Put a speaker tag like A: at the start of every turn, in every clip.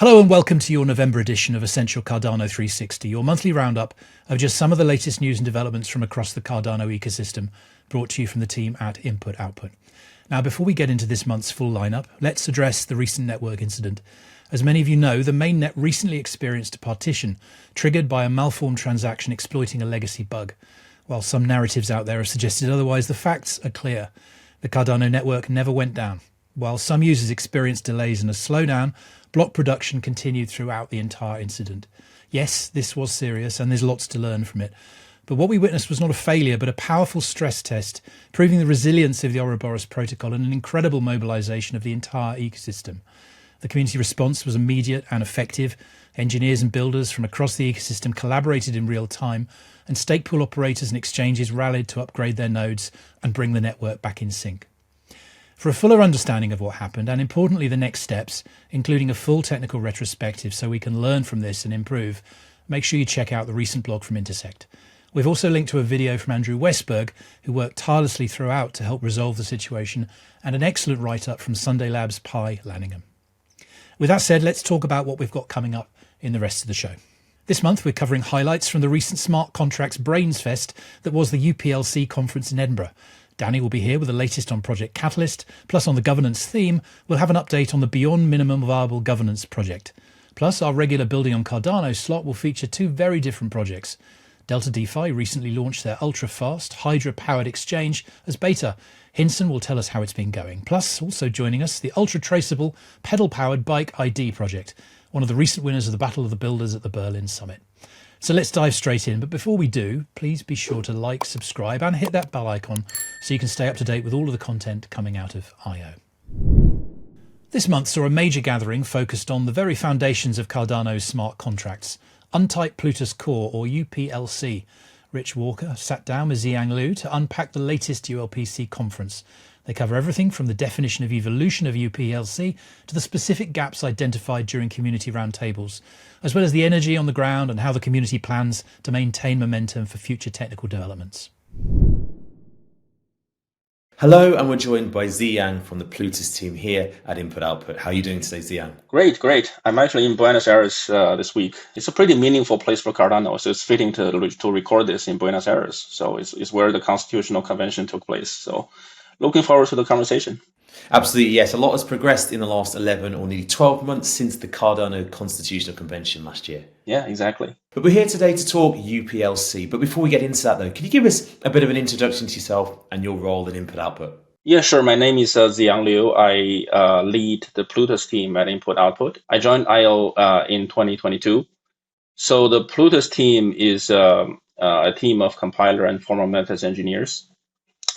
A: Hello and welcome to your November edition of Essential Cardano360, your monthly roundup of just some of the latest news and developments from across the Cardano ecosystem, brought to you from the team at Input Output. Now, before we get into this month's full lineup, let's address the recent network incident. As many of you know, the mainnet recently experienced a partition triggered by a malformed transaction exploiting a legacy bug. While some narratives out there have suggested otherwise, the facts are clear. The Cardano network never went down. While some users experienced delays and a slowdown, block production continued throughout the entire incident. Yes, this was serious and there's lots to learn from it. But what we witnessed was not a failure, but a powerful stress test, proving the resilience of the Ouroboros protocol and an incredible mobilization of the entire ecosystem. The community response was immediate and effective. Engineers and builders from across the ecosystem collaborated in real time, and stake pool operators and exchanges rallied to upgrade their nodes and bring the network back in sync. For a fuller understanding of what happened, and importantly the next steps, including a full technical retrospective so we can learn from this and improve, make sure you check out the recent blog from Intersect. We've also linked to a video from Andrew Westberg, who worked tirelessly throughout to help resolve the situation, and an excellent write-up from Sunday Labs' Pi Lanningham. With that said, let's talk about what we've got coming up in the rest of the show. This month we're covering highlights from the recent Smart Contracts Brains Fest that was the UPLC Conference in Edinburgh. Danny will be here with the latest on Project Catalyst, plus on the governance theme, we'll have an update on the Beyond Minimum Viable Governance project. Plus, our regular Building on Cardano slot will feature two very different projects. DeltaDeFi recently launched their ultra-fast, Hydra-powered exchange as beta. Hinson will tell us how it's been going. Plus, also joining us, the ultra-traceable, pedal-powered Bike ID project, one of the recent winners of the Battle of the Builders at the Berlin Summit. So let's dive straight in, but before we do, please be sure to like, subscribe and hit that bell icon so you can stay up to date with all of the content coming out of I.O. This month saw a major gathering focused on the very foundations of Cardano's smart contracts, Untyped Plutus Core or UPLC. Rich Walker sat down with Ziyang Liu to unpack the latest UPLC conference. They cover everything from the definition of evolution of UPLC to the specific gaps identified during community roundtables, as well as the energy on the ground and how the community plans to maintain momentum for future technical developments.
B: Hello, and we're joined by Ziyang from the Plutus team here at Input Output. How are you doing today, Ziyang?
C: Great. I'm actually in Buenos Aires this week. It's a pretty meaningful place for Cardano, so it's fitting to record this in Buenos Aires. So it's where the Constitutional Convention took place. So looking forward to the conversation.
B: Absolutely, yes. A lot has progressed in the last 11 or nearly 12 months since the Cardano Constitutional Convention last year.
C: Yeah, exactly.
B: But we're here today to talk UPLC. But before we get into that, though, can you give us a bit of an introduction to yourself and your role in Input Output?
C: Yeah, sure. My name is Ziyang Liu. I lead the Plutus team at Input Output. I joined I.O. In 2022. So the Plutus team is a team of compiler and formal methods engineers.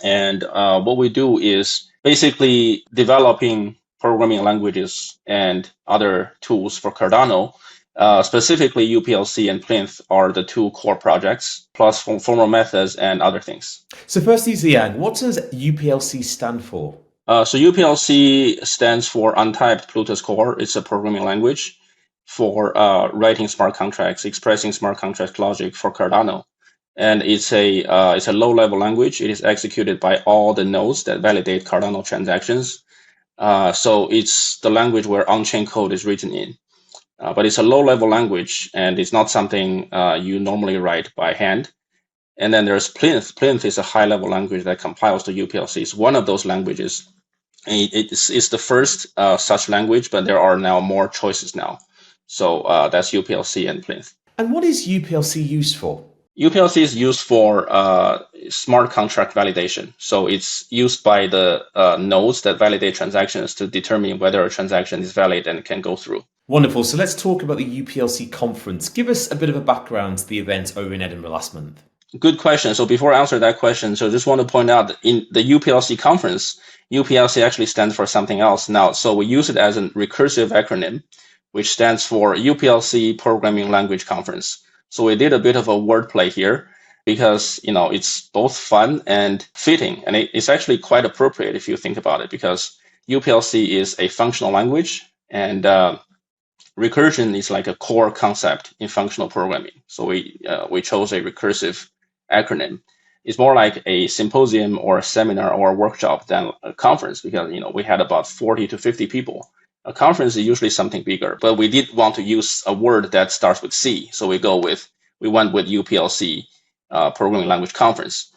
C: And what we do is basically developing programming languages and other tools for Cardano. Specifically, UPLC and Plinth are the two core projects, plus formal methods and other things.
B: So firstly, Ziyang, what does UPLC stand for?
C: So UPLC stands for Untyped Plutus Core. It's a programming language for writing smart contracts, expressing smart contract logic for Cardano. And it's a low-level language. It is executed by all the nodes that validate Cardano transactions. So it's the language where on-chain code is written in. But it's a low-level language, and it's not something you normally write by hand. And then there's Plinth. Plinth is a high-level language that compiles to UPLC. It's one of those languages. It's the first such language, but there are now more choices now. So that's UPLC and Plinth.
B: And what is UPLC used for?
C: UPLC is used for smart contract validation. So it's used by the nodes that validate transactions to determine whether a transaction is valid and can go through.
B: Wonderful. So let's talk about the UPLC conference. Give us a bit of a background to the event over in Edinburgh last month.
C: Good question. So before I answer that question, so I just want to point out that in the UPLC conference, UPLC actually stands for something else now. So we use it as a recursive acronym, which stands for UPLC Programming Language Conference. So we did a bit of a wordplay here because, it's both fun and fitting. And it's actually quite appropriate if you think about it, because UPLC is a functional language and recursion is like a core concept in functional programming. So we chose a recursive acronym. It's more like a symposium or a seminar or a workshop than a conference because, we had about 40 to 50 people A conference is usually something bigger, but we did want to use a word that starts with C. So we went with UPLC Programming Language Conference.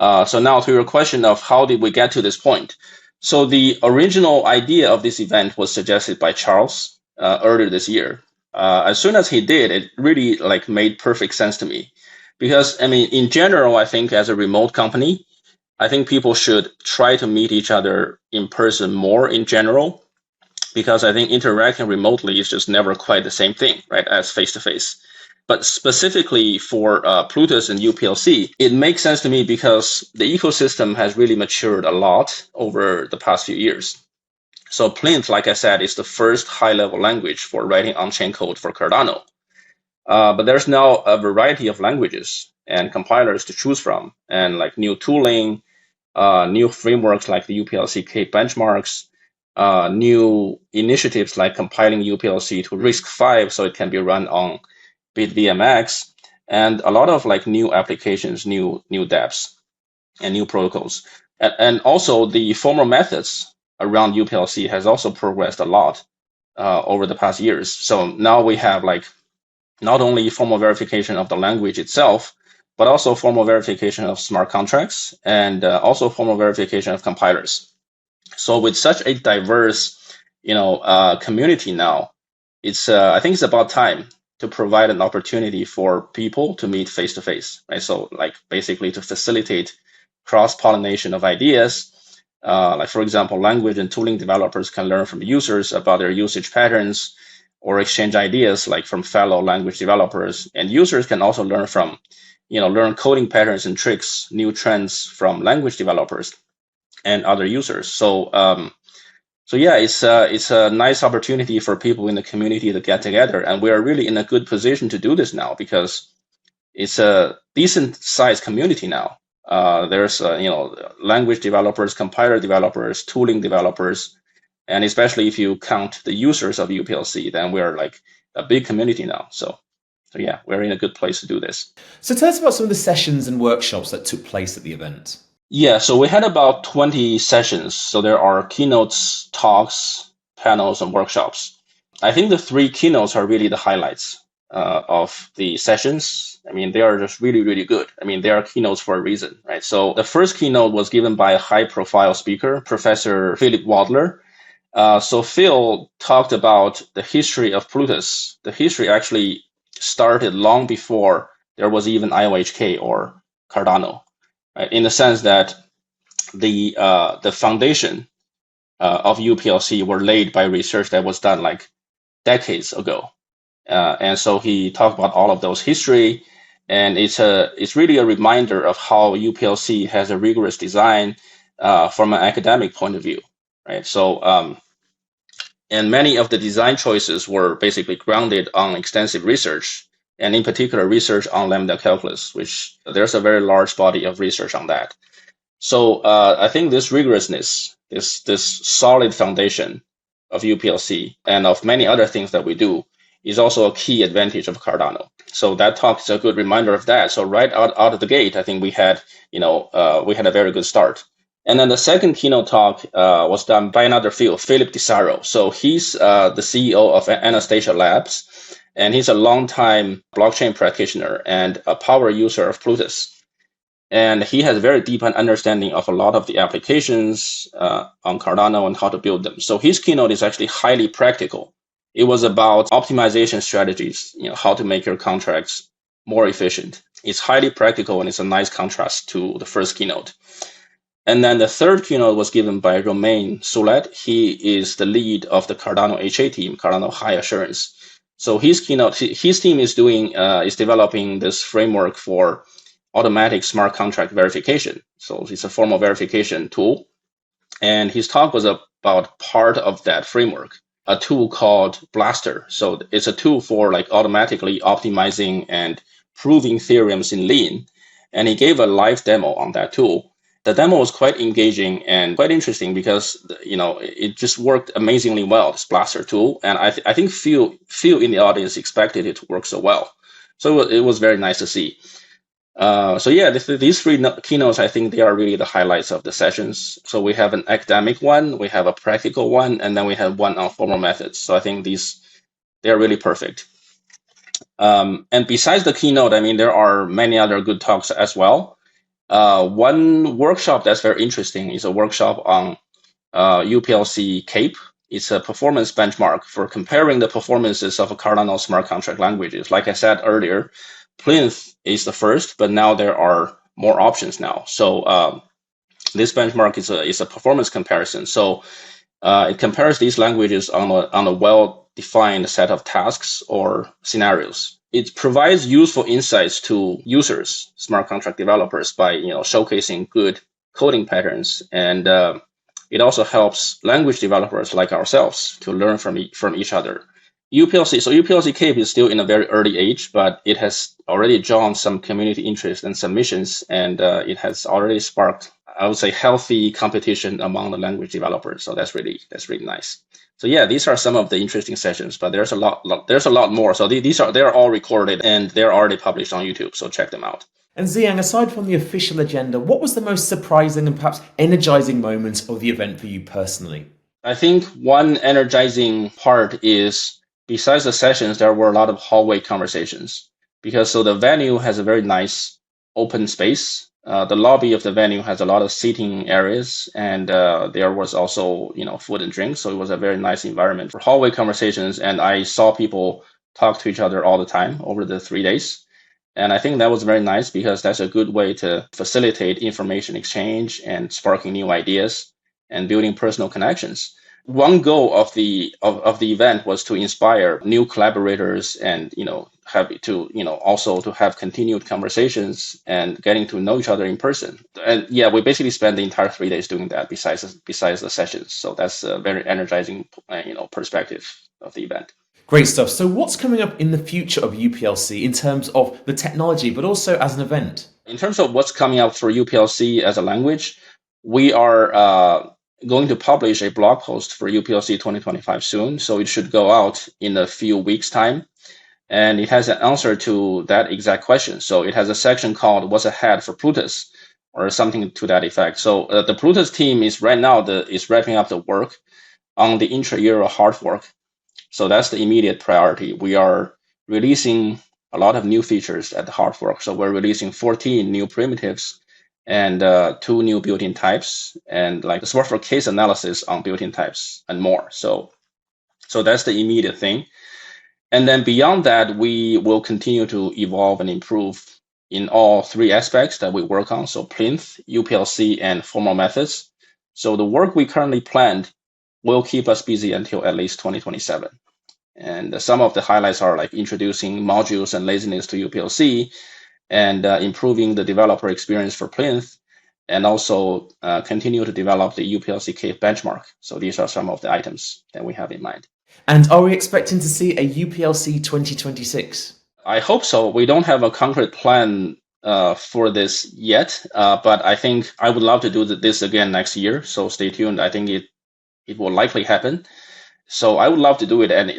C: So now to your question of how did we get to this point? So the original idea of this event was suggested by Charles earlier this year. As soon as he did, it really made perfect sense to me. Because, in general, I think as a remote company, I think people should try to meet each other in person more in general, because I think interacting remotely is just never quite the same thing, right, as face-to-face. But specifically for Plutus and UPLC, it makes sense to me because the ecosystem has really matured a lot over the past few years. So Plint, like I said, is the first high-level language for writing on-chain code for Cardano. But there's now a variety of languages and compilers to choose from, and new tooling, new frameworks like the UPLC K benchmarks, new initiatives like compiling UPLC to RISC-V so it can be run on BitVMX, and a lot of new applications, new dApps, and new protocols. And also the formal methods around UPLC has also progressed a lot over the past years. So now we have not only formal verification of the language itself, but also formal verification of smart contracts and also formal verification of compilers. So with such a diverse, community now, I think it's about time to provide an opportunity for people to meet face to face, right? So basically to facilitate cross-pollination of ideas. For example, language and tooling developers can learn from users about their usage patterns or exchange ideas from fellow language developers. And users can also learn from, learn coding patterns and tricks, new trends from language developers and other users. So yeah, it's a nice opportunity for people in the community to get together, and we are really in a good position to do this now because it's a decent sized community now. There's language developers, compiler developers, tooling developers, and especially if you count the users of UPLC, then we are a big community now. So yeah, we're in a good place to do this.
B: So tell us about some of the sessions and workshops that took place at the event.
C: Yeah, so we had about 20 sessions. So there are keynotes, talks, panels, and workshops. I think the 3 keynotes are really the highlights of the sessions. They are just really, really good. They are keynotes for a reason, right? So the first keynote was given by a high-profile speaker, Professor Philip Wadler. So Phil talked about the history of Plutus. The history actually started long before there was even IOHK or Cardano. Right, in the sense that the foundation of UPLC were laid by research that was done decades ago, and so he talked about all of those history, and it's really a reminder of how UPLC has a rigorous design from an academic point of view, right? So and many of the design choices were basically grounded on extensive research. And in particular, research on lambda calculus, which there's a very large body of research on that. So I think this rigorousness, this solid foundation of UPLC and of many other things that we do is also a key advantage of Cardano. So that talk is a good reminder of that. So right out of the gate, I think we had a very good start. And then the second keynote talk was done by another Philip DiSaro. So he's the CEO of Anastasia Labs. And he's a longtime blockchain practitioner and a power user of Plutus. And he has a very deep understanding of a lot of the applications on Cardano and how to build them. So his keynote is actually highly practical. It was about optimization strategies, how to make your contracts more efficient. It's highly practical, and it's a nice contrast to the first keynote. And then the third keynote was given by Romain Soulet. He is the lead of the Cardano HA team, Cardano High Assurance. So his team is developing this framework for automatic smart contract verification. So it's a formal verification tool. And his talk was about part of that framework, a tool called Blaster. So it's a tool for automatically optimizing and proving theorems in Lean. And he gave a live demo on that tool. The demo was quite engaging and quite interesting because it just worked amazingly well, this Blaster tool, and I think few in the audience expected it to work so well. So it was very nice to see. So yeah, these three keynotes, I think they are really the highlights of the sessions. So we have an academic one, we have a practical one, and then we have one on formal methods. So I think they are really perfect. And besides the keynote, I mean, there are many other good talks as well. One workshop that's very interesting is a workshop on UPLC CAPE. It's a performance benchmark for comparing the performances of Cardano smart contract languages. Like I said earlier, Plinth is the first, but now there are more options now. So this benchmark is a performance comparison. So it compares these languages on a well-defined set of tasks or scenarios. It provides useful insights to users, smart contract developers, by showcasing good coding patterns, and it also helps language developers like ourselves to learn from each other. UPLC CAPE is still in a very early age, but it has already drawn some community interest and submissions, and it has already sparked, I would say, healthy competition among the language developers. So that's really nice. So yeah, these are some of the interesting sessions, but there's a lot more. So they're all recorded and they're already published on YouTube. So check them out.
B: And Ziyang, aside from the official agenda, what was the most surprising and perhaps energizing moment of the event for you personally?
C: I think one energizing part is, besides the sessions, there were a lot of hallway conversations, because the venue has a very nice open space. The lobby of the venue has a lot of seating areas, and there was also food and drink. So it was a very nice environment for hallway conversations, and I saw people talk to each other all the time over the 3 days. And I think that was very nice, because that's a good way to facilitate information exchange and sparking new ideas and building personal connections. One goal of the event was to inspire new collaborators and also to have continued conversations and getting to know each other in person. And yeah, we basically spent the entire 3 days doing that besides the sessions. So that's a very energizing perspective of the event.
B: Great stuff. So what's coming up in the future of UPLC in terms of the technology, but also as an event?
C: In terms of what's coming up for UPLC as a language, we are going to publish a blog post for UPLC 2025 soon. So it should go out in a few weeks' time. And it has an answer to that exact question. So it has a section called "What's Ahead for Plutus?" or something to that effect. So the Plutus team is right now is wrapping up the work on the intra-euro hard fork. So that's the immediate priority. We are releasing a lot of new features at the hard fork. So we're releasing 14 new primitives and 2 new built-in types, and like the support for case analysis on built-in types and more. So that's the immediate thing. And then beyond that, we will continue to evolve and improve in all 3 aspects that we work on. So Plinth, UPLC, and formal methods. So the work we currently planned will keep us busy until at least 2027. And some of the highlights are like introducing modules and laziness to UPLC, and improving the developer experience for Plinth, and also continue to develop the UPLC CAPE benchmark. So these are some of the items that we have in mind.
B: And are we expecting to see a UPLC 2026?
C: I hope so. We don't have a concrete plan for this yet, but I think I would love to do this again next year. So stay tuned. I think it will likely happen. So I would love to do it, and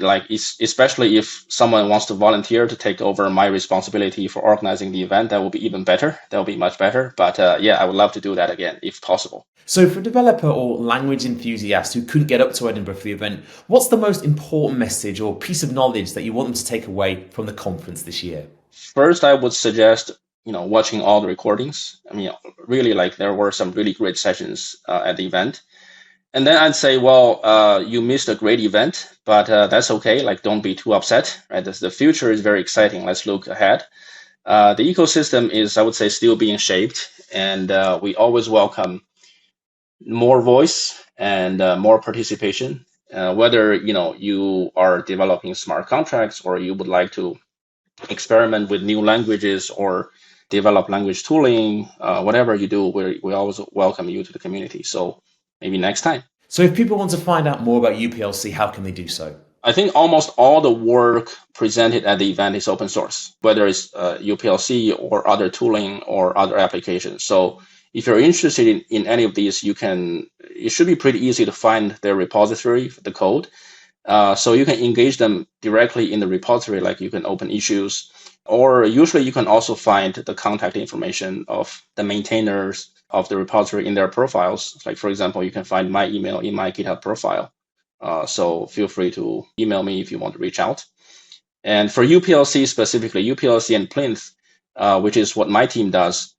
C: especially if someone wants to volunteer to take over my responsibility for organizing the event, that will be even better. That will be much better. But yeah, I would love to do that again if possible.
B: So for a developer or language enthusiast who couldn't get up to Edinburgh for the event, what's the most important message or piece of knowledge that you want them to take away from the conference this year?
C: First, I would suggest watching all the recordings. I mean, really, there were some really great sessions at the event. And then I'd say, well, you missed a great event, but that's okay. Don't be too upset, right? The future is very exciting. Let's look ahead. The ecosystem is, I would say, still being shaped, and we always welcome more voice and more participation. Whether you are developing smart contracts, or you would like to experiment with new languages or develop language tooling, whatever you do, we always welcome you to the community. So maybe next time.
B: So if people want to find out more about UPLC, how can they do so?
C: I think almost all the work presented at the event is open source, whether it's UPLC or other tooling or other applications. So if you're interested in any of these, it should be pretty easy to find their repository, the code. So you can engage them directly in the repository, you can open issues, Or usually you can also find the contact information of the maintainers of the repository in their profiles. Like, for example, you can find my email in my GitHub profile. So feel free to email me if you want to reach out. And for UPLC specifically, UPLC and Plinth, which is what my team does,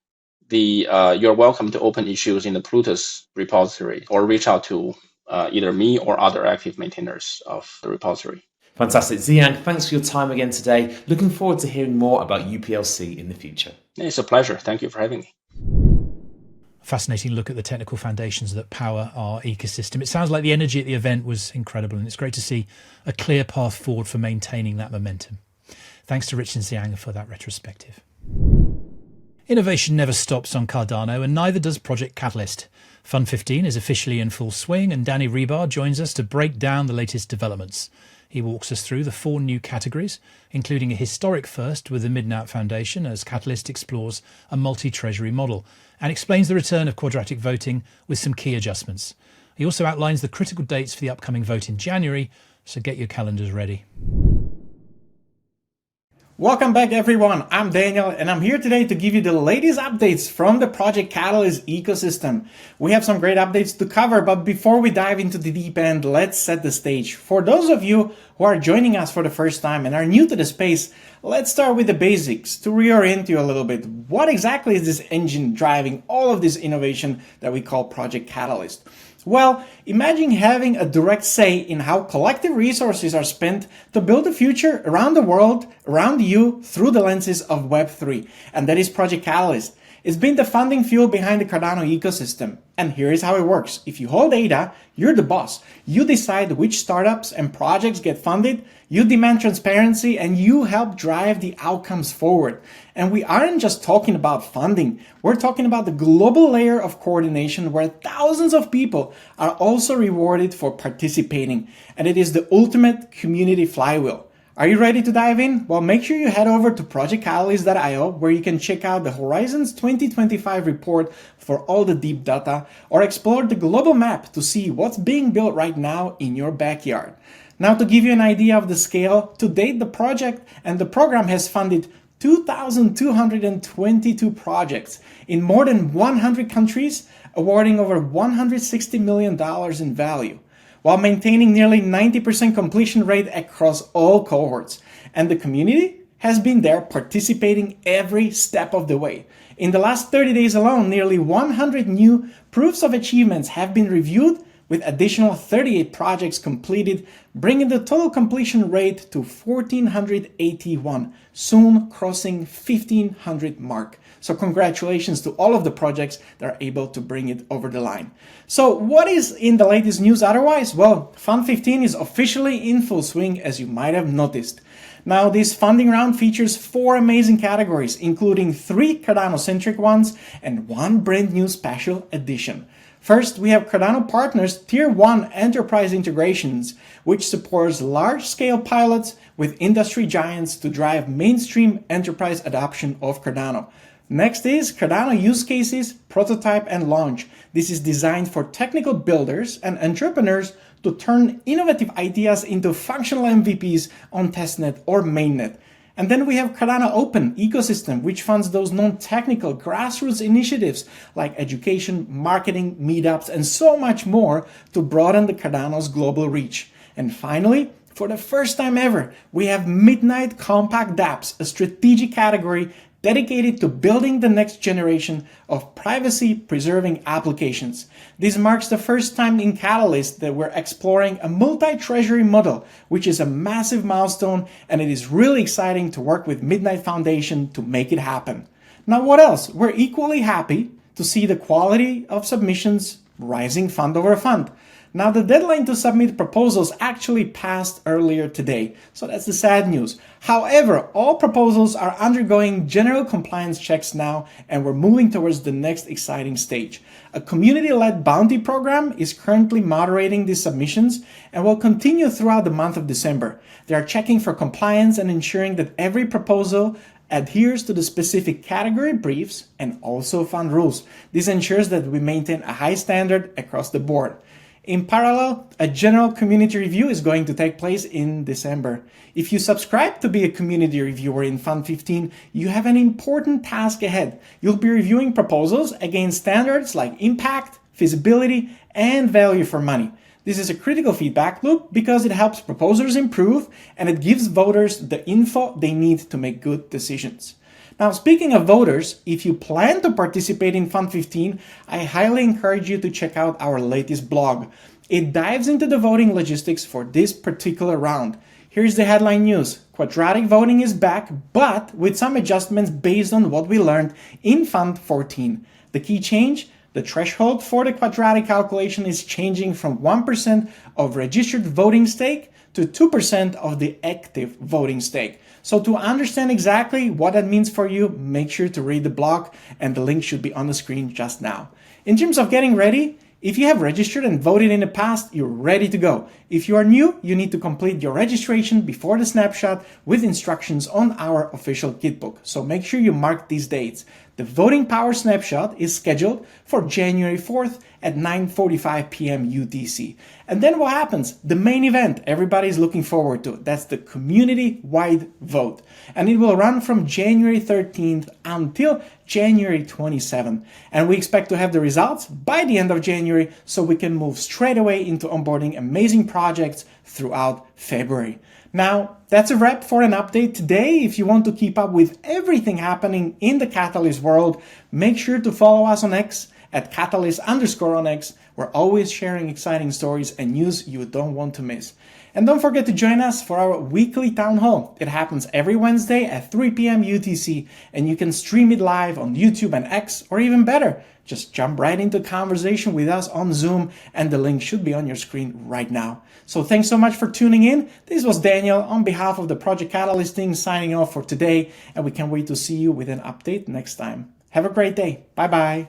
C: you're welcome to open issues in the Plutus repository or reach out to either me or other active maintainers of the repository.
B: Fantastic. Ziyang, thanks for your time again today. Looking forward to hearing more about UPLC in the future.
C: It's a pleasure. Thank you for having me.
A: Fascinating look at the technical foundations that power our ecosystem. It sounds like the energy at the event was incredible, and it's great to see a clear path forward for maintaining that momentum. Thanks to Rich and Ziyang for that retrospective. Innovation never stops on Cardano, and neither does Project Catalyst. Fund 15 is officially in full swing, and Danny Rebar joins us to break down the latest developments. He walks us through the 4 new categories, including a historic first with the Midnight Foundation as Catalyst explores a multi-treasury model, and explains the return of quadratic voting with some key adjustments. He also outlines the critical dates for the upcoming vote in January, so get your calendars ready.
D: Welcome back everyone, I'm Daniel and I'm here today to give you the latest updates from the Project Catalyst ecosystem. We have some great updates to cover, but before we dive into the deep end, let's set the stage. For those of you who are joining us for the first time and are new to the space, let's start with the basics to reorient you a little bit. What exactly is this engine driving all of this innovation that we call Project Catalyst? Well, imagine having a direct say in how collective resources are spent to build a future around the world, around you, through the lenses of Web3. And that is Project Catalyst. It's been the funding fuel behind the Cardano ecosystem. And here is how it works. If you hold ADA, you're the boss. You decide which startups and projects get funded, you demand transparency, and you help drive the outcomes forward. And we aren't just talking about funding. We're talking about the global layer of coordination where thousands of people are also rewarded for participating. And it is the ultimate community flywheel. Are you ready to dive in? Well, make sure you head over to projectcatalyst.io where you can check out the Horizons 2025 report for all the deep data, or explore the global map to see what's being built right now in your backyard. Now, to give you an idea of the scale, to date the project and the program has funded 2,222 projects in more than 100 countries, awarding over $160 million in value, while maintaining nearly 90% completion rate across all cohorts. And the community has been there participating every step of the way. In the last 30 days alone, nearly 100 new proofs of achievements have been reviewed, with additional 38 projects completed, bringing the total completion rate to 1,481, soon crossing 1,500 mark. So congratulations to all of the projects that are able to bring it over the line. So what is in the latest news otherwise? Well, Fund 15 is officially in full swing, as you might have noticed. Now, this funding round features 4 amazing categories, including 3 Cardano-centric ones and 1 brand new special edition. First, we have Cardano Partners Tier 1 Enterprise Integrations, which supports large-scale pilots with industry giants to drive mainstream enterprise adoption of Cardano. Next is Cardano Use Cases, Prototype and Launch. This is designed for technical builders and entrepreneurs to turn innovative ideas into functional MVPs on testnet or mainnet. And then we have Cardano Open Ecosystem, which funds those non-technical grassroots initiatives like education, marketing, meetups, and so much more to broaden the Cardano's global reach. And finally, for the first time ever, we have Midnight Compact dApps, a strategic category dedicated to building the next generation of privacy-preserving applications. This marks the first time in Catalyst that we're exploring a multi-treasury model, which is a massive milestone, and it is really exciting to work with Midnight Foundation to make it happen. Now, what else? We're equally happy to see the quality of submissions rising fund over fund. Now, the deadline to submit proposals actually passed earlier today, so that's the sad news. However, all proposals are undergoing general compliance checks now, and we're moving towards the next exciting stage. A community-led bounty program is currently moderating these submissions and will continue throughout the month of December. They are checking for compliance and ensuring that every proposal adheres to the specific category briefs and also fund rules. This ensures that we maintain a high standard across the board. In parallel, a general community review is going to take place in December. If you subscribe to be a community reviewer in Fund 15, you have an important task ahead. You'll be reviewing proposals against standards like impact, feasibility, and value for money. This is a critical feedback loop because it helps proposers improve and it gives voters the info they need to make good decisions. Now, speaking of voters, if you plan to participate in Fund 15, I highly encourage you to check out our latest blog. It dives into the voting logistics for this particular round. Here's the headline news. Quadratic voting is back, but with some adjustments based on what we learned in Fund 14. The key change? The threshold for the quadratic calculation is changing from 1% of registered voting stake to 2% of the active voting stake. So to understand exactly what that means for you, make sure to read the blog, and the link should be on the screen just now. In terms of getting ready, if you have registered and voted in the past, you're ready to go. If you are new, you need to complete your registration before the snapshot with instructions on our official kitbook. So make sure you mark these dates. The voting power snapshot is scheduled for January 4th at 9:45 p.m. UTC. And then what happens? The main event everybody's looking forward to. That's the community-wide vote. And it will run from January 13th until January 27th. And we expect to have the results by the end of January so we can move straight away into onboarding amazing projects throughout February. Now, that's a wrap for an update today. If you want to keep up with everything happening in the Catalyst world, make sure to follow us on X at Catalyst_on X. We're always sharing exciting stories and news you don't want to miss. And don't forget to join us for our weekly town hall. It happens every Wednesday at 3 p.m. UTC, and you can stream it live on YouTube and X, or even better, just jump right into conversation with us on Zoom, and the link should be on your screen right now. So thanks so much for tuning in. This was Daniel on behalf of the Project Catalyst team signing off for today, and we can't wait to see you with an update next time. Have a great day. Bye-bye.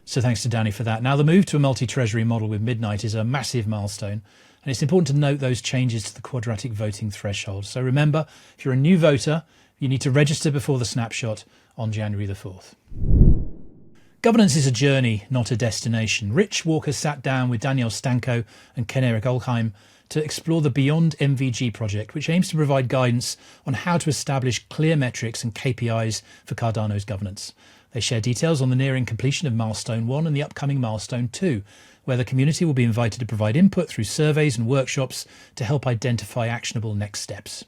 A: So thanks to Danny for that. Now, the move to a multi-treasury model with Midnight is a massive milestone, and it's important to note those changes to the quadratic voting threshold. So remember, if you're a new voter, you need to register before the snapshot on January the 4th. Governance is a journey, not a destination. Rich Walker sat down with Danielle Stanko and Ken-Erik to explore the Beyond MVG project, which aims to provide guidance on how to establish clear metrics and KPIs for Cardano's governance. They share details on the nearing completion of Milestone 1 and the upcoming Milestone 2, where the community will be invited to provide input through surveys and workshops to help identify actionable next steps.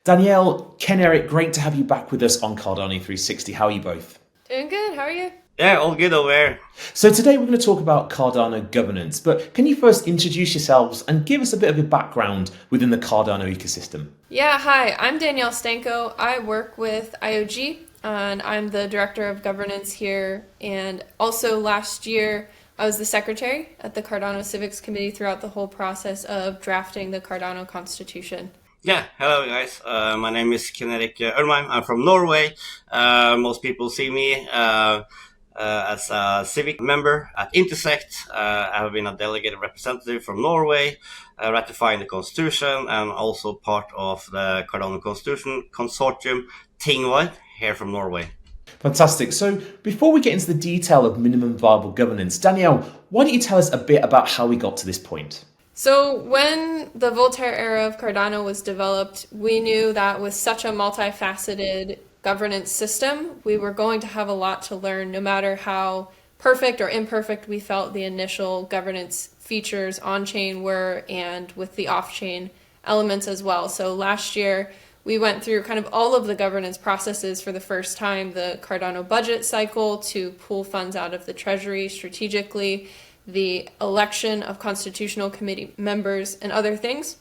B: Danielle, Ken-Erik, great to have you back with us on Cardano360. How are you both?
E: Doing good. How are you?
F: Yeah, all good over here.
B: So today we're going to talk about Cardano governance, but can you first introduce yourselves and give us a bit of a background within the Cardano ecosystem?
E: Yeah, hi. I'm Danielle Stanko. I work with IOG, and I'm the Director of Governance here. And also last year, I was the Secretary at the Cardano Civics Committee throughout the whole process of drafting the Cardano Constitution.
F: Yeah, hello guys. My name is Ken-Erik Ørnheim. I'm from Norway. Most people see me as a civic member at Intersect. I have been a delegated representative from Norway, ratifying the Constitution, and also part of the Cardano Constitution Consortium, Tingvad, here from Norway.
B: Fantastic. So before we get into the detail of minimum viable governance, Danielle, why don't you tell us a bit about how we got to this point?
E: So when the Voltaire era of Cardano was developed, we knew that with such a multifaceted governance system, we were going to have a lot to learn, no matter how perfect or imperfect we felt the initial governance features on-chain were, and with the off-chain elements as well. So last year, we went through kind of all of the governance processes for the first time, the Cardano budget cycle to pull funds out of the treasury strategically, the election of constitutional committee members, and other things.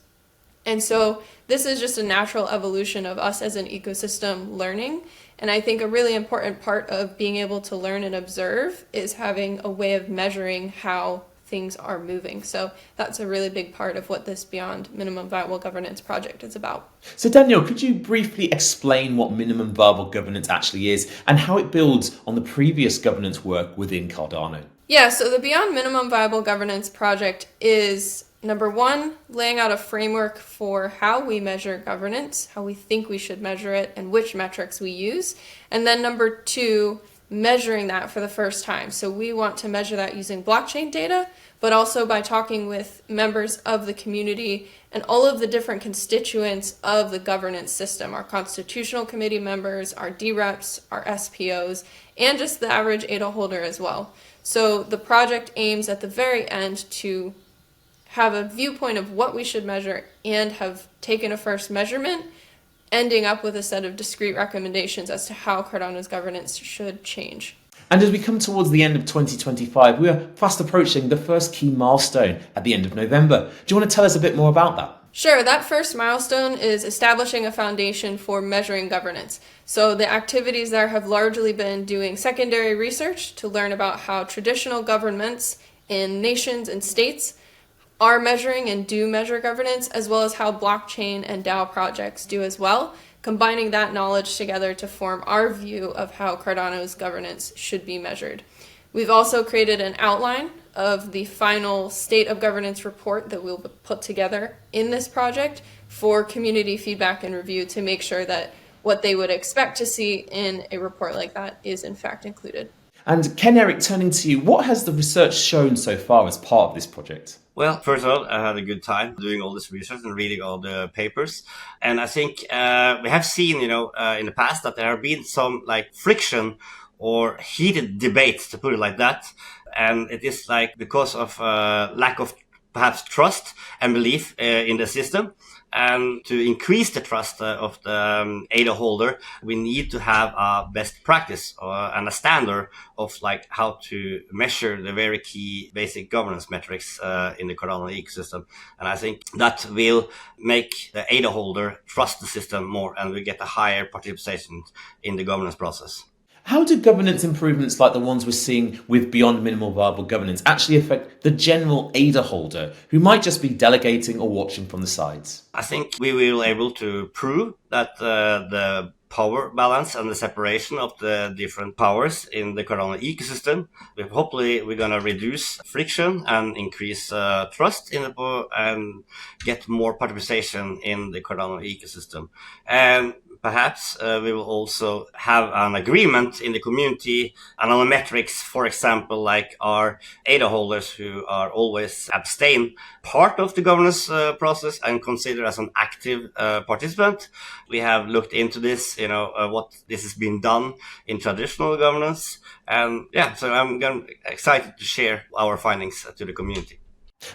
E: And so this is just a natural evolution of us as an ecosystem learning. And I think a really important part of being able to learn and observe is having a way of measuring how things are moving. So that's a really big part of what this Beyond Minimum Viable Governance project is about.
B: So Danielle, could you briefly explain what minimum viable governance actually is and how it builds on the previous governance work within Cardano?
E: Yeah, so the Beyond Minimum Viable Governance project is, number one, laying out a framework for how we measure governance, how we think we should measure it, and which metrics we use. And then number two, measuring that for the first time. So we want to measure that using blockchain data, but also by talking with members of the community and all of the different constituents of the governance system, our constitutional committee members, our DREPs, our SPOs, and just the average ADA holder as well. So the project aims at the very end to have a viewpoint of what we should measure and have taken a first measurement, ending up with a set of discrete recommendations as to how Cardano's governance should change.
B: And as we come towards the end of 2025, we are fast approaching the first key milestone at the end of November. Do you want to tell us a bit more about that?
E: Sure, that first milestone is establishing a foundation for measuring governance. So the activities there have largely been doing secondary research to learn about how traditional governments in nations and states are measuring and do measure governance, as well as how blockchain and DAO projects do as well, combining that knowledge together to form our view of how Cardano's governance should be measured. We've also created an outline of the final state of governance report that we'll put together in this project for community feedback and review to make sure that what they would expect to see in a report like that is in fact included.
B: And Ken-Erik, turning to you, what has the research shown so far as part of this project?
F: Well, first of all, I had a good time doing all this research and reading all the papers. And I think we have seen, in the past that there have been some friction or heated debates, to put it like that. And it is because of lack of perhaps trust and belief in the system. And to increase the trust of the ADA holder, we need to have a best practice and a standard of how to measure the very key basic governance metrics in the Cardano ecosystem. And I think that will make the ADA holder trust the system more, and we get a higher participation in the governance process.
B: How do governance improvements like the ones we're seeing with Beyond Minimal Viable Governance actually affect the general ADA holder who might just be delegating or watching from the sides?
F: I think we will be able to prove that the power balance and the separation of the different powers in the Cardano ecosystem, hopefully we're going to reduce friction and increase trust in and get more participation in the Cardano ecosystem. And perhaps we will also have an agreement in the community and on the metrics, for example, like our ADA holders who are always abstain part of the governance process and consider as an active participant. We have looked into this, what this has been done in traditional governance. And so I'm excited to share our findings to the community.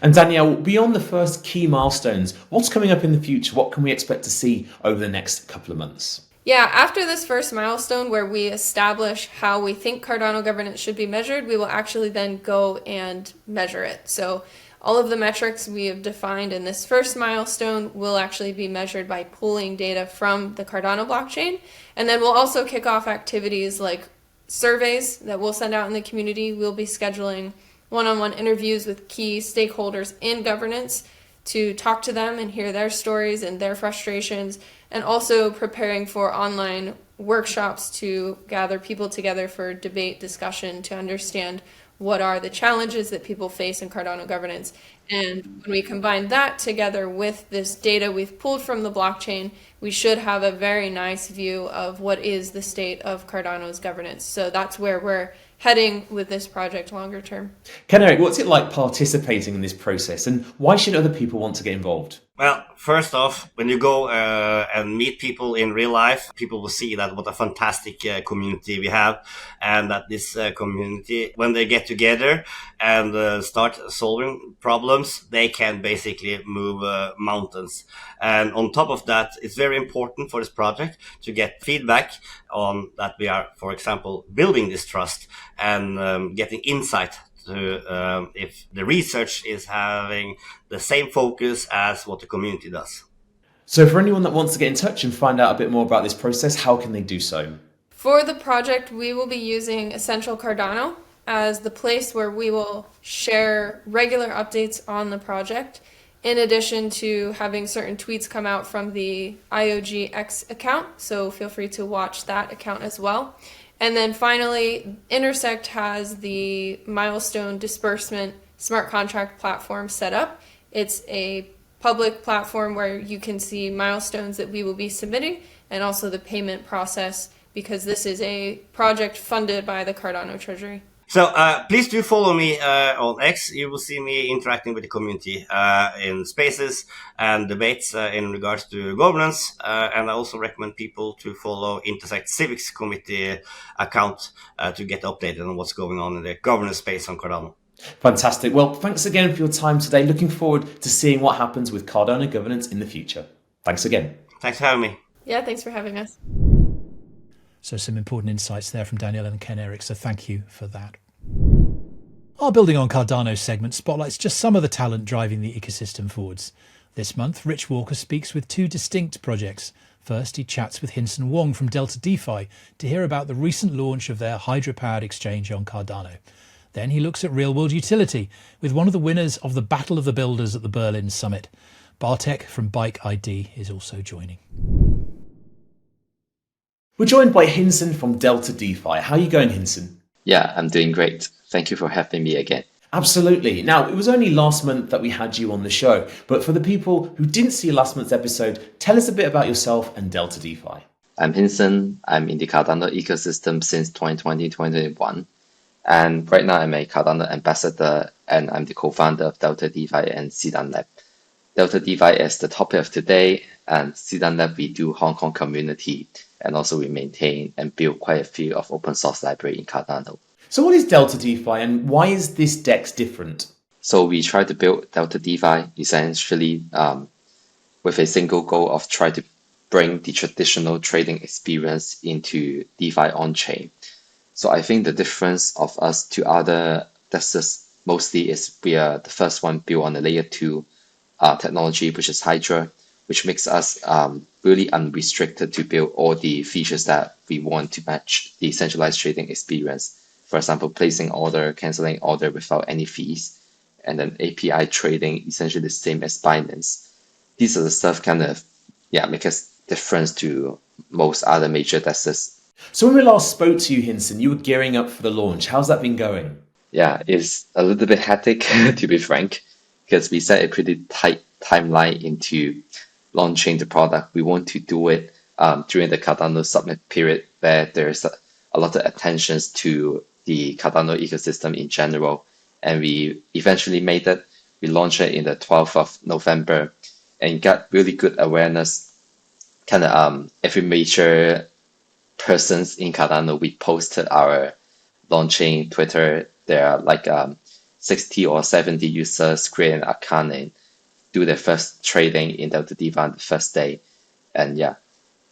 B: And Danielle, beyond the first key milestones, what's coming up in the future? What can we expect to see over the next couple of months?
E: Yeah, after this first milestone where we establish how we think Cardano governance should be measured, we will actually then go and measure it. So all of the metrics we have defined in this first milestone will actually be measured by pulling data from the Cardano blockchain. And then we'll also kick off activities like surveys that we'll send out in the community. We'll be scheduling one-on-one interviews with key stakeholders in governance to talk to them and hear their stories and their frustrations, and also preparing for online workshops to gather people together for debate, discussion, to understand what are the challenges that people face in Cardano governance. And when we combine that together with this data we've pulled from the blockchain, we should have a very nice view of what is the state of Cardano's governance. So that's where we're heading with this project longer term.
B: Ken-Erik, what's it like participating in this process, and why should other people want to get involved?
F: Well, first off, when you go and meet people in real life, people will see that what a fantastic community we have, and that this community, when they get together and start solving problems, they can basically move mountains. And on top of that, it's very important for this project to get feedback on that we are, for example, building this trust and getting insight to if the research is having the same focus as what the community does.
B: So for anyone that wants to get in touch and find out a bit more about this process, how can they do so?
E: For the project, we will be using Essential Cardano as the place where we will share regular updates on the project, in addition to having certain tweets come out from the IOGX account, so feel free to watch that account as well. And then finally, Intersect has the milestone disbursement smart contract platform set up. It's a public platform where you can see milestones that we will be submitting and also the payment process because this is a project funded by the Cardano Treasury.
F: So please do follow me on X. You will see me interacting with the community in spaces and debates in regards to governance. And I also recommend people to follow Intersect Civics Committee account to get updated on what's going on in the governance space on Cardano.
B: Fantastic. Well, thanks again for your time today. Looking forward to seeing what happens with Cardano governance in the future. Thanks again.
F: Thanks for having me.
E: Yeah, thanks for having us.
A: So some important insights there from Danielle and Ken-Erik, so thank you for that. Our Building on Cardano segment spotlights just some of the talent driving the ecosystem forwards. This month, Rich Walker speaks with two distinct projects. First, he chats with Hinson Wong from DeltaDeFi to hear about the recent launch of their Hydra-powered exchange on Cardano. Then he looks at real-world utility with one of the winners of the Battle of the Builders at the Berlin Summit. Bartek from Bike ID is also joining.
B: We're joined by Hinson from DeltaDeFi. How are you going, Hinson?
G: Yeah, I'm doing great. Thank you for having me again.
B: Absolutely. Now, it was only last month that we had you on the show, but for the people who didn't see last month's episode, tell us a bit about yourself and DeltaDeFi.
G: I'm Hinson. I'm in the Cardano ecosystem since 2020-2021. And right now I'm a Cardano ambassador and I'm the co-founder of DeltaDeFi and Ziyang Lab. DeltaDeFi is the topic of today, and Ziyang Lab, we do Hong Kong community, and also we maintain and build quite a few of open source library in Cardano.
B: So what is DeltaDeFi and why is this DEX different?
G: So we try to build DeltaDeFi essentially with a single goal of try to bring the traditional trading experience into DeFi on-chain. So I think the difference of us to other DEXs mostly is we are the first one built on the layer 2 technology, which is Hydra, which makes us really unrestricted to build all the features that we want to match the centralized trading experience. For example, placing order, canceling order without any fees, and then API trading, essentially the same as Binance. These are the stuff make us different to most other major DEXs.
B: So when we last spoke to you, Hinson, you were gearing up for the launch. How's that been going?
G: Yeah, it's a little bit hectic, to be frank, because we set a pretty tight timeline into launching the product. We want to do it during the Cardano Summit period, where there's a lot of attention to the Cardano ecosystem in general. And we eventually made it. We launched it in the 12th of November and got really good awareness. Every major persons in Cardano, we posted our launching Twitter. There are like 60 or 70 users create an account and do their first trading in DeltaDeFi on the first day. And yeah,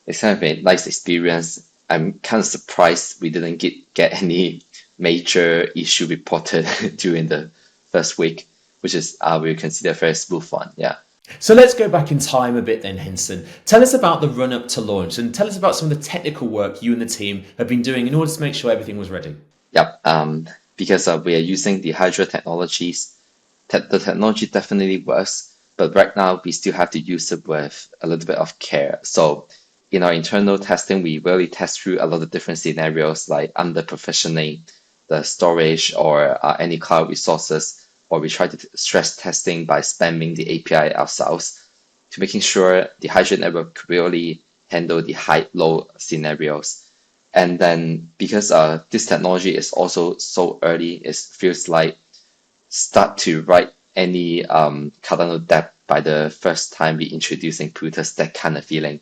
G: it's kind of a nice experience. I'm kind of surprised we didn't get any major issue reported during the first week, which is we consider a very smooth one. Yeah.
B: So let's go back in time a bit then, Hinson. Tell us about the run-up to launch and tell us about some of the technical work you and the team have been doing in order to make sure everything was ready.
G: Yep. Because we are using the Hydra technologies. The technology definitely works, but right now we still have to use it with a little bit of care. So in our internal testing, we really test through a lot of different scenarios like under provisioning the storage or any cloud resources, or we try to stress testing by spamming the API ourselves to making sure the Hydra network could really handle the high-low scenarios. And then because this technology is also so early, it feels like start to write any Cardano debt by the first time we introducing Plutus, that kind of feeling.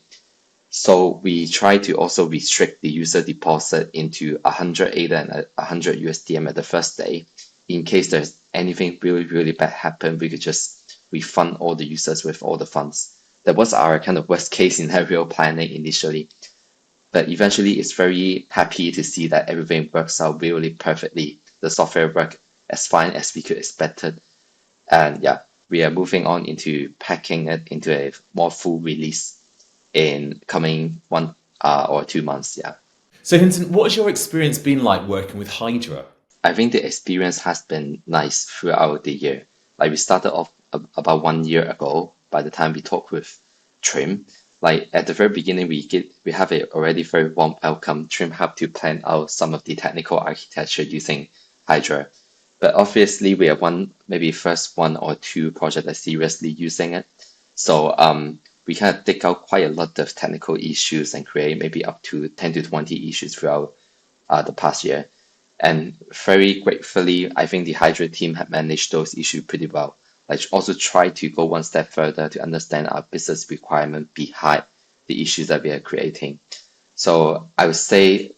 G: So we try to also restrict the user deposit into 100 ADA and 100 USDM at the first day. In case there's anything really, really bad happen, we could just refund all the users with all the funds. That was our kind of worst case scenario planning initially. But eventually it's very happy to see that everything works out really perfectly. The software worked as fine as we could expect it. And yeah, we are moving on into packing it into a more full release in coming 1 or 2 months. Yeah.
B: So Hinson, what has your experience been like working with Hydra?
G: I think the experience has been nice throughout the year. Like we started off about 1 year ago by the time we talked with Trim. Like at the very beginning, we have a already very warm welcome. Trim helped to plan out some of the technical architecture using Hydra. But obviously we are maybe first 1 or 2 projects that are seriously using it. So we kind of dig out quite a lot of technical issues and create maybe up to 10 to 20 issues throughout the past year. And very gratefully, I think the Hydra team had managed those issues pretty well. Like also try to go one step further to understand our business requirement behind the issues that we are creating. So I would say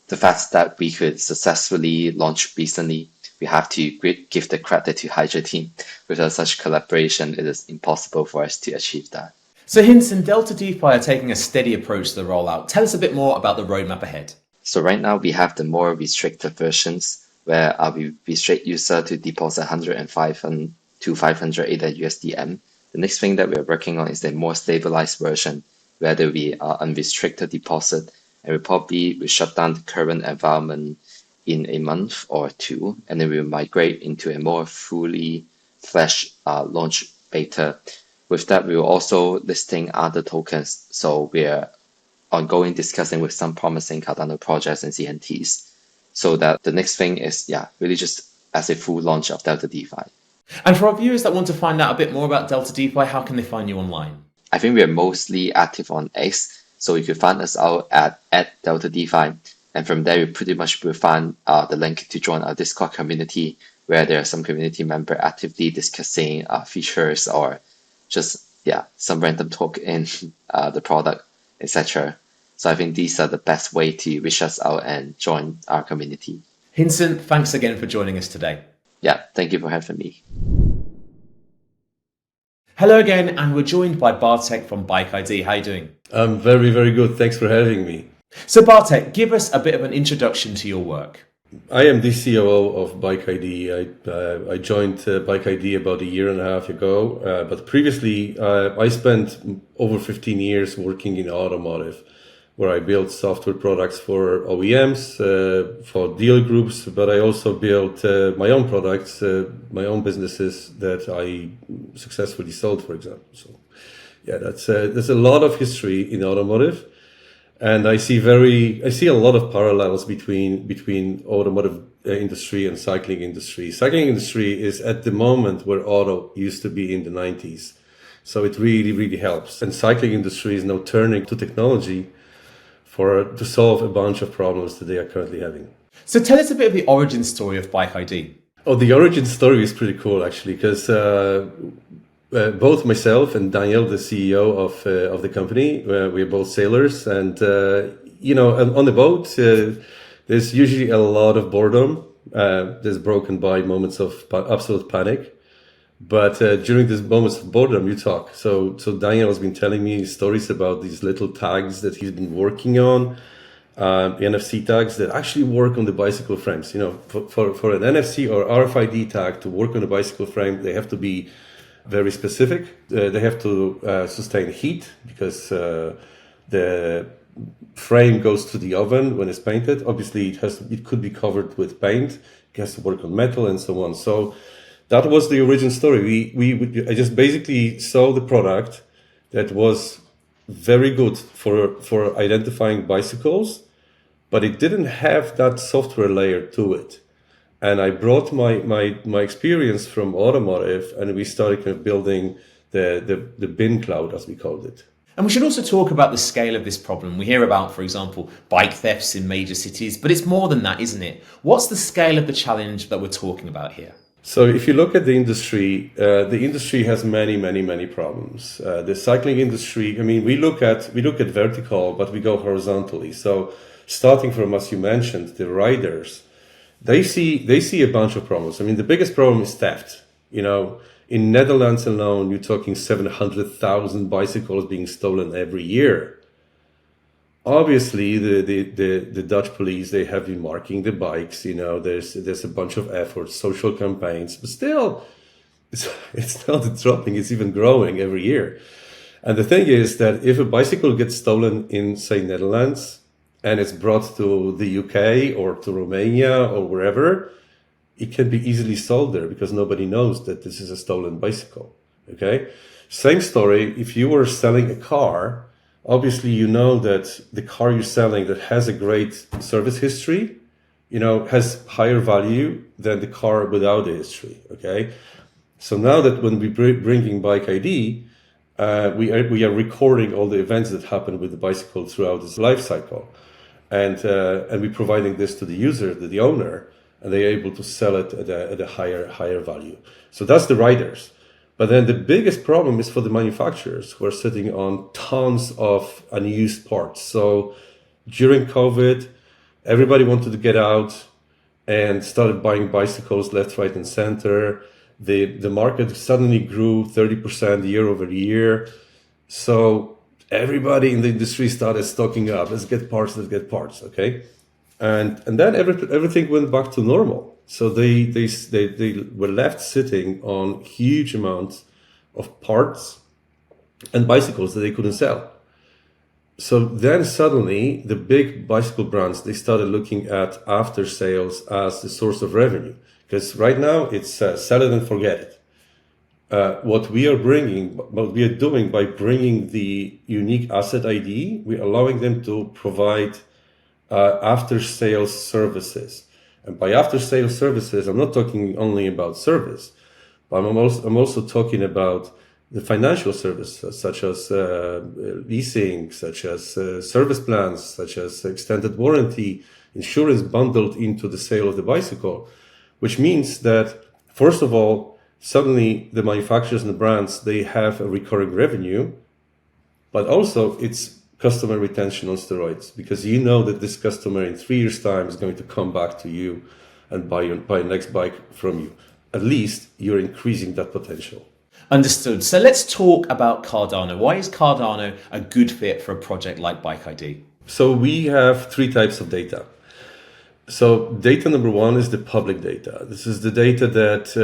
G: the fact that we could successfully launch recently, we have to give the credit to Hydra team. Without such collaboration, it is impossible for us to achieve that.
B: So Hinson, DeltaDeFi are taking a steady approach to the rollout. Tell us a bit more about the roadmap ahead.
G: So right now we have the more restricted versions where we restrict user to deposit 105 to 500 ADA USDM. The next thing that we're working on is the more stabilized version where there will be unrestricted deposit, and we probably will shut down the current environment in a month or two, and then we'll migrate into a more fully fledged launch beta. With that, we will also listing other tokens. So we're ongoing discussing with some promising Cardano projects and CNTs. So that the next thing is, really just as a full launch of DeltaDeFi.
B: And for our viewers that want to find out a bit more about DeltaDeFi, how can they find you online?
G: I think we are mostly active on X, so you can find us out at DeltaDeFi. And from there, you pretty much will find the link to join our Discord community, where there are some community members actively discussing features or just, some random talk in the product, etc. So I think these are the best way to reach us out and join our community.
B: Hinson, thanks again for joining us today.
G: Yeah, thank you for having me.
B: Hello again, and we're joined by Bartek from Bike ID. How are you doing?
H: I'm very, very good. Thanks for having me.
B: So Bartek, give us a bit of an introduction to your work.
H: I am the COO of Bike ID. I joined Bike ID about a year and a half ago, but previously I spent over 15 years working in automotive, where I built software products for OEMs, for dealer groups, but I also built my own products, my own businesses that I successfully sold, for example. So there's a lot of history in automotive. And I see a lot of parallels between automotive industry and cycling industry. Cycling industry is at the moment where auto used to be in the 90s. So it really, really helps. And cycling industry is now turning to technology to solve a bunch of problems that they are currently having.
B: So tell us a bit of the origin story of Bike ID.
H: Oh, the origin story is pretty cool, actually, because both myself and Danielle, the CEO of the company, we're both sailors, and on the boat, there's usually a lot of boredom. There's broken by moments of absolute panic, but during these moments of boredom, you talk. So Danielle has been telling me stories about these little tags that he's been working on, NFC tags that actually work on the bicycle frames. For an NFC or RFID tag to work on a bicycle frame, they have to be very specific. They have to sustain heat because the frame goes to the oven when it's painted. Obviously, it could be covered with paint. It has to work on metal and so on. So that was the origin story. I just basically saw the product that was very good for identifying bicycles, but it didn't have that software layer to it. And I brought my experience from automotive, and we started kind of building the bin cloud, as we called it.
B: And we should also talk about the scale of this problem. We hear about, for example, bike thefts in major cities, but it's more than that, isn't it? What's the scale of the challenge that we're talking about here?
H: So if you look at the industry has many, many, many problems. The cycling industry, I mean, we look at vertical, but we go horizontally. So starting from, as you mentioned, the riders, they see a bunch of problems. I mean, the biggest problem is theft. In Netherlands alone, you're talking 700,000 bicycles being stolen every year. Obviously, the Dutch police, they have been marking the bikes. There's a bunch of efforts, social campaigns, but still, it's not dropping. It's even growing every year. And the thing is that if a bicycle gets stolen in, say, Netherlands, and it's brought to the UK or to Romania or wherever, it can be easily sold there because nobody knows that this is a stolen bicycle. Okay? Same story, if you were selling a car, obviously you know that the car you're selling that has a great service history, has higher value than the car without a history. Okay? So now that when we bringing Bike ID, we are recording all the events that happen with the bicycle throughout its life cycle, and we're providing this to the user, to the owner, and they're able to sell it at a higher value. So that's the riders. But then the biggest problem is for the manufacturers who are sitting on tons of unused parts. So during COVID, everybody wanted to get out and started buying bicycles left, right, and center. The market suddenly grew 30% year over year. So everybody in the industry started stocking up. Let's get parts, okay? And then everything went back to normal. So they were left sitting on huge amounts of parts and bicycles that they couldn't sell. So then suddenly the big bicycle brands, they started looking at after sales as the source of revenue. Because right now it's sell it and forget it. What we are doing by bringing the unique asset ID, we're allowing them to provide after sales services. And by after sales services, I'm not talking only about service, but I'm also talking about the financial services, such as leasing, such as service plans, such as extended warranty, insurance bundled into the sale of the bicycle, which means that, first of all, suddenly the manufacturers and the brands, they have a recurring revenue, but also it's customer retention on steroids, because you know that this customer in 3 years' time is going to come back to you and buy next bike from you. At least you're increasing that potential.
B: Understood. So let's talk about Cardano. Why is Cardano a good fit for a project like Bike ID?
H: So we have 3 types of data. So data number 1 is the public data. This is the data that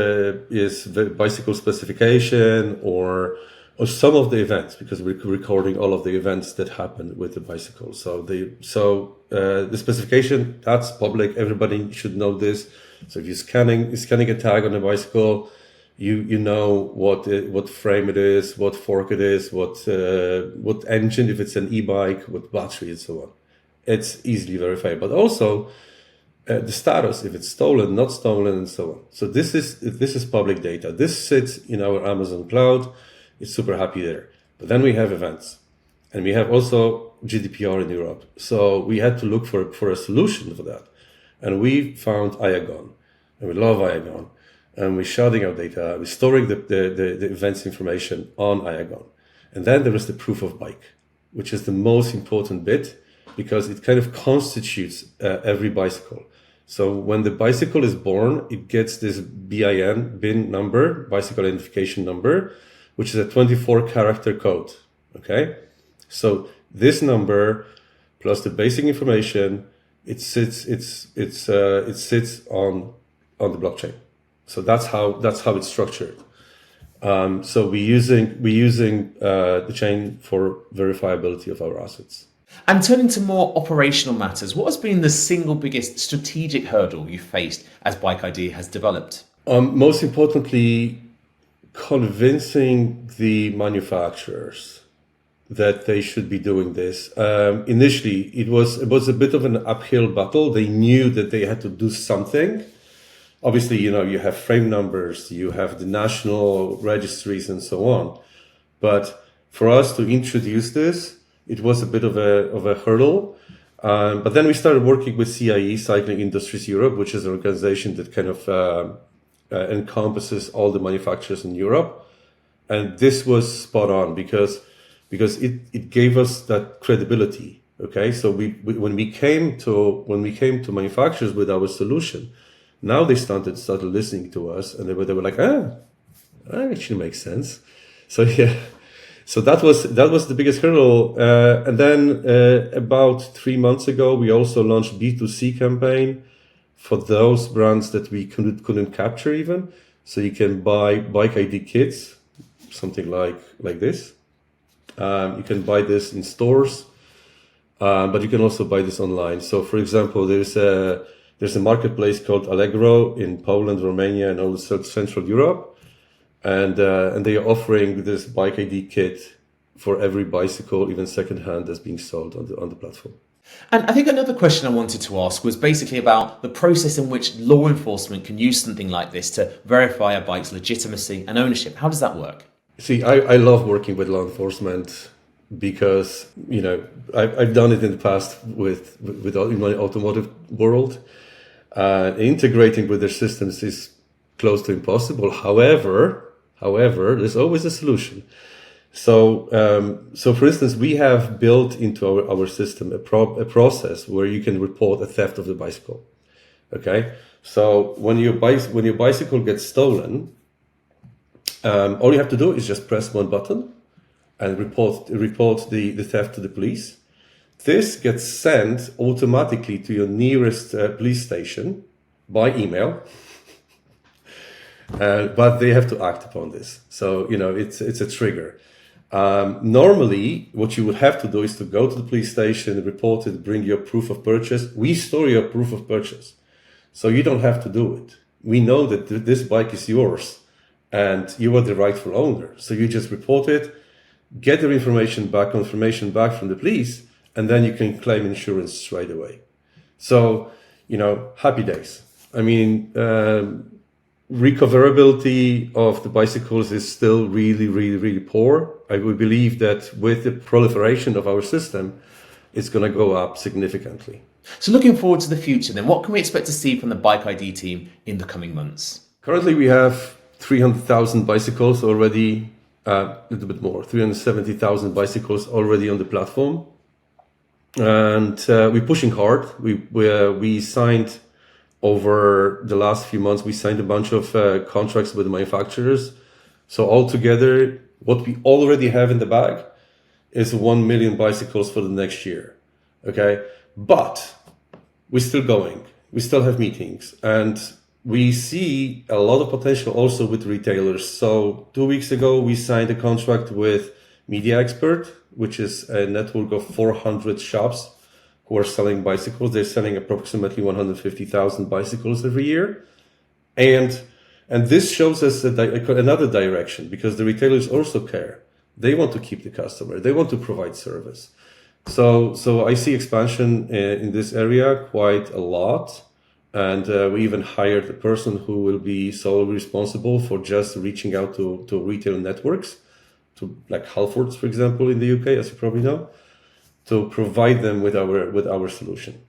H: is the bicycle specification or some of the events, because we're recording all of the events that happen with the bicycle. So the specification, that's public. Everybody should know this. So if you're scanning a tag on a bicycle, you know what frame it is, what fork it is, what engine, if it's an e-bike, what battery, and so on. It's easily verified. But also the status, if it's stolen, not stolen, and so on. So this is public data. This sits in our Amazon cloud. It's super happy there. But then we have events, and we have also GDPR in Europe. So we had to look for a solution for that. And we found Iagon, and we love Iagon. And we're sharding our data, we're storing the events information on Iagon. And then there is the proof of bike, which is the most important bit, because it kind of constitutes every bicycle. So when the bicycle is born, it gets this BIN number, bicycle identification number, which is a 24-character code. Okay, so this number plus the basic information, it sits on the blockchain. So that's how it's structured. So we're using the chain for verifiability of our assets.
B: And turning to more operational matters, what has been the single biggest strategic hurdle you faced as Bike ID has developed?
H: Most importantly, convincing the manufacturers that they should be doing this. Initially, it was a bit of an uphill battle. They knew that they had to do something. Obviously, you have frame numbers, you have the national registries and so on. But for us to introduce this, it was a bit of a hurdle. But then we started working with CIE, Cycling Industries Europe, which is an organization that kind of encompasses all the manufacturers in Europe. And this was spot on because it gave us that credibility. Okay, so when we came to manufacturers with our solution, now they started listening to us, and they were like, that actually makes sense. So yeah, so that was the biggest hurdle. And then about 3 months ago, we also launched B2C campaign for those brands that we couldn't capture even. So you can buy Bike ID kits, something like this. You can buy this in stores, but you can also buy this online. So for example, there's a marketplace called Allegro in Poland, Romania, and also Central Europe, and they are offering this Bike ID kit for every bicycle, even secondhand, that's being sold on the platform.
B: And I think another question I wanted to ask was basically about the process in which law enforcement can use something like this to verify a bike's legitimacy and ownership. How does that work?
H: See, I love working with law enforcement because, I've done it in the past with in my automotive world. Integrating with their systems is close to impossible. However, there's always a solution. So for instance, we have built into our system a process where you can report a theft of the bicycle. Okay, so when your bicycle gets stolen, all you have to do is just press one button and report the theft to the police. This gets sent automatically to your nearest police station by email. But they have to act upon this. So, it's a trigger. Normally, what you would have to do is to go to the police station, report it, bring your proof of purchase. We store your proof of purchase. So you don't have to do it. We know that this bike is yours and you are the rightful owner. So you just report it, get their confirmation back from the police, and then you can claim insurance straight away. So, happy days. I mean, recoverability of the bicycles is still really, really, really poor. I would believe that with the proliferation of our system, it's going to go up significantly.
B: So looking forward to the future, then, what can we expect to see from the Bike ID team in the coming months?
H: Currently, we have 300,000 bicycles already, a little bit more, 370,000 bicycles already on the platform. And we're pushing hard. We signed, over the last few months, we signed a bunch of contracts with manufacturers. So altogether, what we already have in the bag is 1 million bicycles for the next year. Okay, but we're still going. We still have meetings, and we see a lot of potential also with retailers. So 2 weeks ago, we signed a contract with Media Expert, which is a network of 400 shops who are selling bicycles. They're selling approximately 150,000 bicycles every year. And this shows us another direction, because the retailers also care. They want to keep the customer. They want to provide service. So I see expansion in this area quite a lot. And we even hired a person who will be solely responsible for just reaching out to retail networks, to like Halfords, for example, in the UK, as you probably know, to provide them with our solution.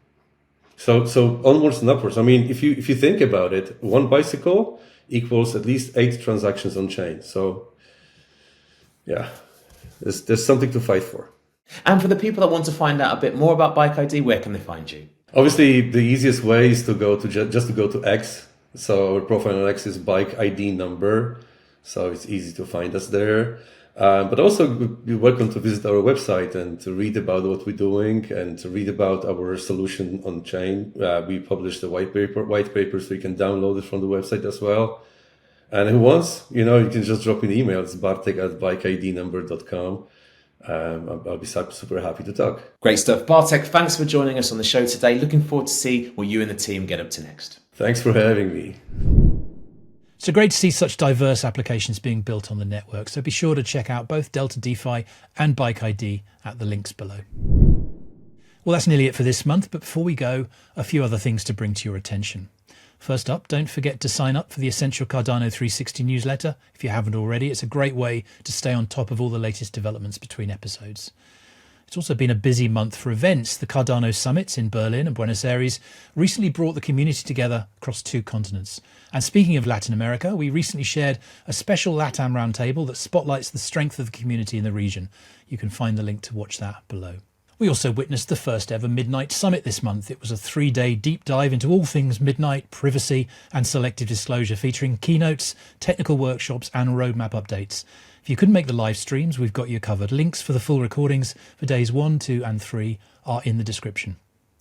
H: So onwards and upwards. I mean, if you think about it, one bicycle equals at least 8 transactions on chain. So yeah, there's something to fight for.
B: And for the people that want to find out a bit more about Bike ID, where can they find you?
H: Obviously, the easiest way is to go to just to go to X. So our profile on X is Bike ID number. So it's easy to find us there. But also, you're welcome to visit our website and to read about what we're doing and to read about our solution on chain. We published a white paper, so you can download it from the website as well. And who wants, you can just drop me an email. It's bartek@bikeidnumber.com. I'll be super happy to talk.
B: Great stuff. Bartek, thanks for joining us on the show today. Looking forward to see what you and the team get up to next.
H: Thanks for having me.
A: So great to see such diverse applications being built on the network. So be sure to check out both DeltaDeFi and Bike ID at the links below. Well, that's nearly it for this month. But before we go, a few other things to bring to your attention. First up, don't forget to sign up for the Essential Cardano 360 newsletter. If you haven't already, it's a great way to stay on top of all the latest developments between episodes. It's also been a busy month for events. The Cardano summits in Berlin and Buenos Aires recently brought the community together across 2 continents. And speaking of Latin America, we recently shared a special LATAM Roundtable that spotlights the strength of the community in the region. You can find the link to watch that below. We also witnessed the first ever Midnight Summit this month. It was a 3-day deep dive into all things midnight, privacy and selective disclosure, featuring keynotes, technical workshops and roadmap updates. If you couldn't make the live streams, we've got you covered. Links for the full recordings for days 1, 2 and 3 are in the description.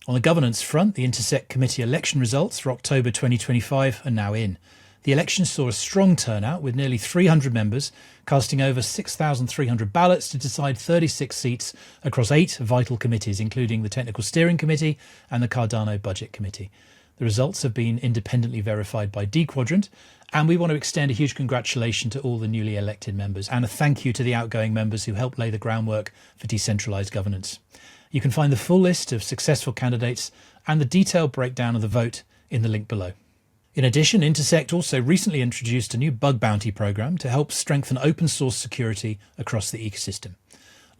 A: On the governance front, the Intersect committee election results for October 2025 are now in. The election saw a strong turnout with nearly 300 members casting over 6,300 ballots to decide 36 seats across 8 vital committees, including the Technical Steering Committee and the Cardano Budget Committee. The results have been independently verified by D Quadrant, and we want to extend a huge congratulations to all the newly elected members and a thank you to the outgoing members who helped lay the groundwork for decentralised governance. You can find the full list of successful candidates and the detailed breakdown of the vote in the link below. In addition, Intersect also recently introduced a new bug bounty program to help strengthen open source security across the ecosystem.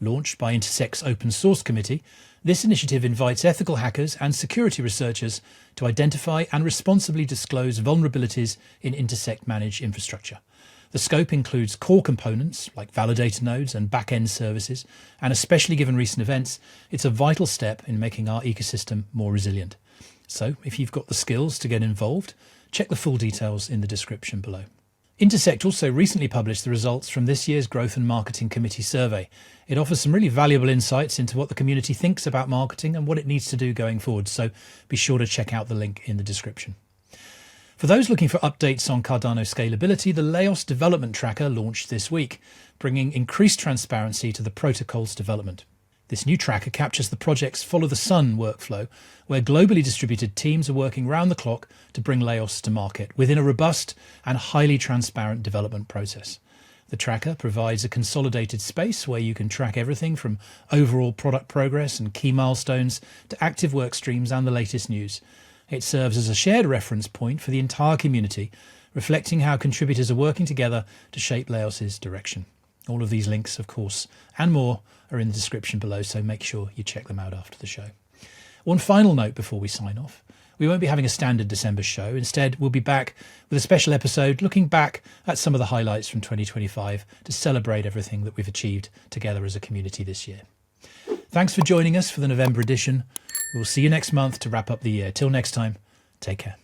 A: Launched by Intersect's Open Source Committee, this initiative invites ethical hackers and security researchers to identify and responsibly disclose vulnerabilities in Intersect-managed infrastructure. The scope includes core components like validator nodes and back-end services, and especially given recent events, it's a vital step in making our ecosystem more resilient. So if you've got the skills to get involved, check the full details in the description below. Intersect also recently published the results from this year's Growth and Marketing Committee survey. It offers some really valuable insights into what the community thinks about marketing and what it needs to do going forward, so be sure to check out the link in the description. For those looking for updates on Cardano scalability, the Leios development tracker launched this week, bringing increased transparency to the protocol's development. This new tracker captures the project's Follow the Sun workflow, where globally distributed teams are working round the clock to bring Leios to market within a robust and highly transparent development process. The tracker provides a consolidated space where you can track everything from overall product progress and key milestones to active work streams and the latest news. It serves as a shared reference point for the entire community, reflecting how contributors are working together to shape Leios' direction. All of these links, of course, and more are in the description below, so make sure you check them out after the show. One final note before we sign off. We won't be having a standard December show. Instead, we'll be back with a special episode looking back at some of the highlights from 2025 to celebrate everything that we've achieved together as a community this year. Thanks for joining us for the November edition. We'll see you next month to wrap up the year. Till next time, take care.